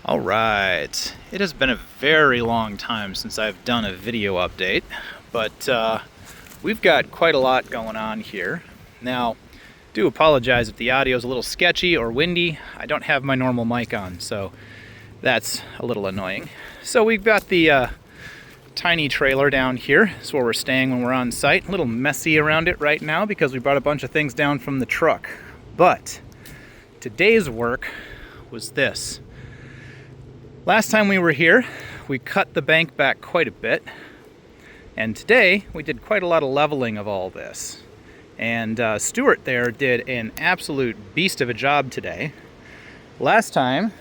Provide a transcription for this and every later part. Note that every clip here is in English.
All right, it has been a very long time since I've done a video update, but we've got quite a lot going on here. Now, do apologize if the audio is a little sketchy or windy. I don't have my normal mic on, so that's a little annoying. So we've got the tiny trailer down here. It's where we're staying when we're on site. A little messy around it right now because we brought a bunch of things down from the truck. But today's work was this. Last time we were here, we cut the bank back quite a bit, and today we did quite a lot of leveling of all this. And Stuart there did an absolute beast of a job today. Last time,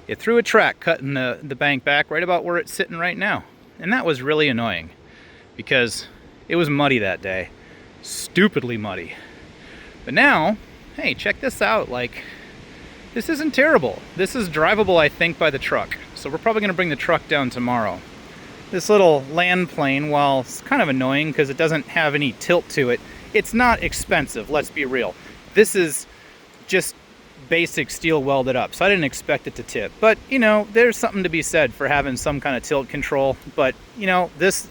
it threw a track cutting the bank back right about where it's sitting right now. And that was really annoying because it was muddy that day. Stupidly muddy. But now, hey, check this out. This isn't terrible. This is drivable, I think, by the truck. So we're probably going to bring the truck down tomorrow. This little land plane, while it's kind of annoying because it doesn't have any tilt to it, it's not expensive, let's be real. This is just basic steel welded up, so I didn't expect it to tip. But, you know, there's something to be said for having some kind of tilt control. But, you know, this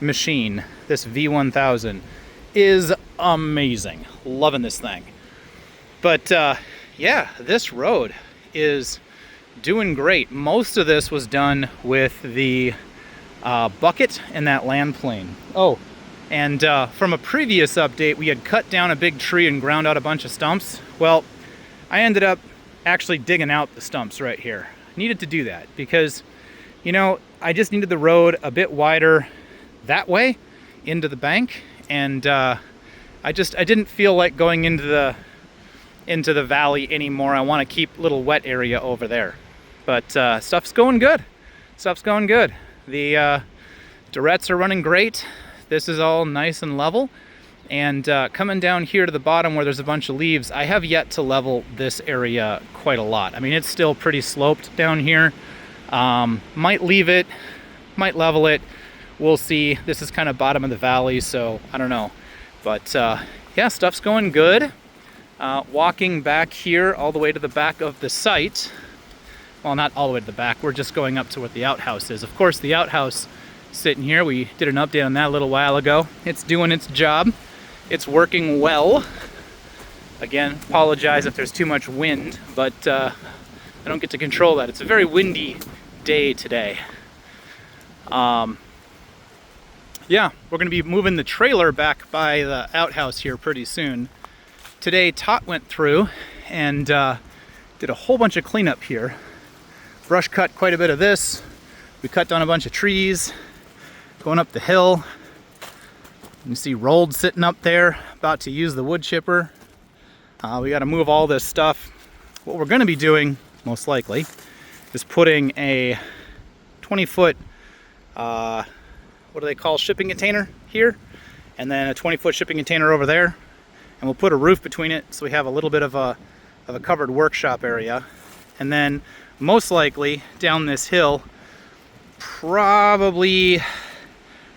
machine, this V1000, is amazing. Loving this thing. But, yeah, this road is doing great. Most of this was done with the bucket and that land plane. Oh, and from a previous update, we had cut down a big tree and ground out a bunch of stumps. Well, I ended up actually digging out the stumps right here. Needed to do that because, you know, I just needed the road a bit wider that way into the bank, and I didn't feel like going into the valley anymore. I want to keep a little wet area over there. But stuff's going good. Stuff's going good. The Durettes are running great. This is all nice and level. And coming down here to the bottom where there's a bunch of leaves, I have yet to level this area quite a lot. I mean, it's still pretty sloped down here. Might leave it, might level it. We'll see. This is kind of bottom of the valley, so I don't know. But yeah, stuff's going good. Walking back here all the way to the back of the site. Well, not all the way to the back. We're just going up to what the outhouse is. Of course, the outhouse sitting here. We did an update on that a little while ago. It's doing its job. It's working well. Again, apologize if there's too much wind, but I don't get to control that. It's a very windy day today. Yeah, we're going to be moving the trailer back by the outhouse here pretty soon. Today, Tot went through and did a whole bunch of cleanup here. Brush cut quite a bit of this. We cut down a bunch of trees. Going up the hill. You see Rolled sitting up there, about to use the wood chipper. We got to move all this stuff. What we're going to be doing, most likely, is putting a 20-foot, what do they call, shipping container here, and then a 20-foot shipping container over there. And we'll put a roof between it so we have a little bit of a covered workshop area. And then most likely down this hill, probably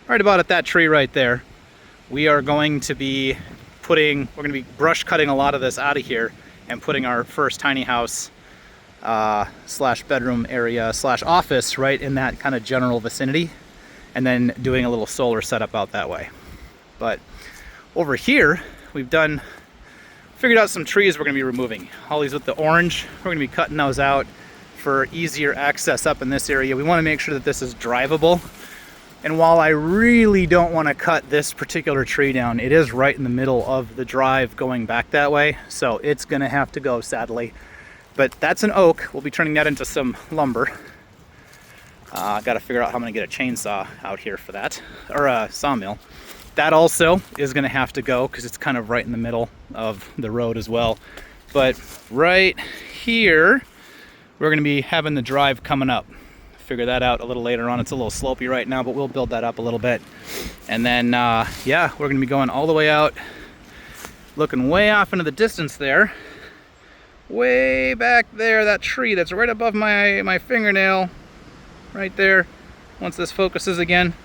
right about at that tree right there, we are going to be brush cutting a lot of this out of here and putting our first tiny house slash bedroom area slash office right in that kind of general vicinity, and then doing a little solar setup out that way. But over here, we've figured out some trees we're going to be removing. All these with the orange, we're going to be cutting those out for easier access up in this area. We want to make sure that this is drivable. And while I really don't want to cut this particular tree down, it is right in the middle of the drive going back that way, so it's going to have to go, sadly. But that's an oak. We'll be turning that into some lumber. Got to figure out how I'm going to get a chainsaw out here for that, or a sawmill. That also is going to have to go because it's kind of right in the middle of the road as well. But right here, we're going to be having the drive coming up. Figure that out a little later on. It's a little slopey right now, but we'll build that up a little bit. And then, yeah, we're going to be going all the way out, looking way off into the distance there. Way back there, that tree that's right above my fingernail, right there. Once this focuses again,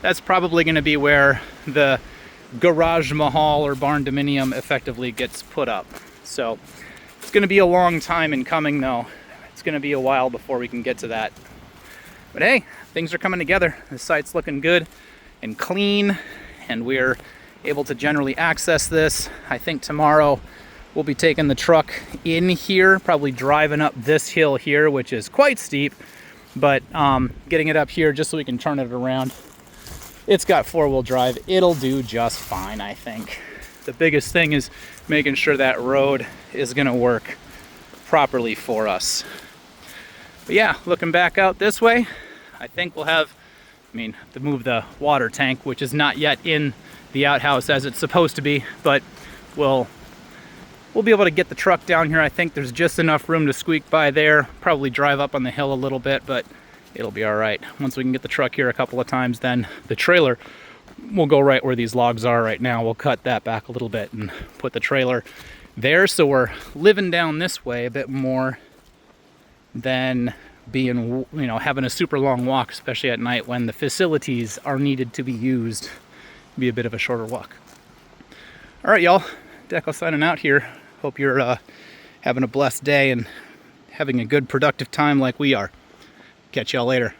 that's probably going to be where the garage mahal or barn dominium effectively gets put up. So it's going to be a long time in coming though. it's going to be a while before we can get to that. But hey, things are coming together. The site's looking good and clean, and we're able to generally access this. I think tomorrow we'll be taking the truck in here, probably driving up this hill here, which is quite steep, but getting it up here just so we can turn it around. It's got four-wheel drive. It'll do just fine, I think. The biggest thing is making sure that road is gonna work properly for us. But yeah, looking back out this way, I think we'll have, to move the water tank, which is not yet in the outhouse as it's supposed to be, but we'll be able to get the truck down here. I think there's just enough room to squeak by there, probably drive up on the hill a little bit, but it'll be all right. Once we can get the truck here a couple of times, then the trailer will go right where these logs are right now. We'll cut that back a little bit and put the trailer there, so we're living down this way a bit more than being, having a super long walk, especially at night when the facilities are needed to be used. Be a bit of a shorter walk. All right, y'all. Deco signing out here. Hope you're having a blessed day and having a good productive time like we are. Catch y'all later.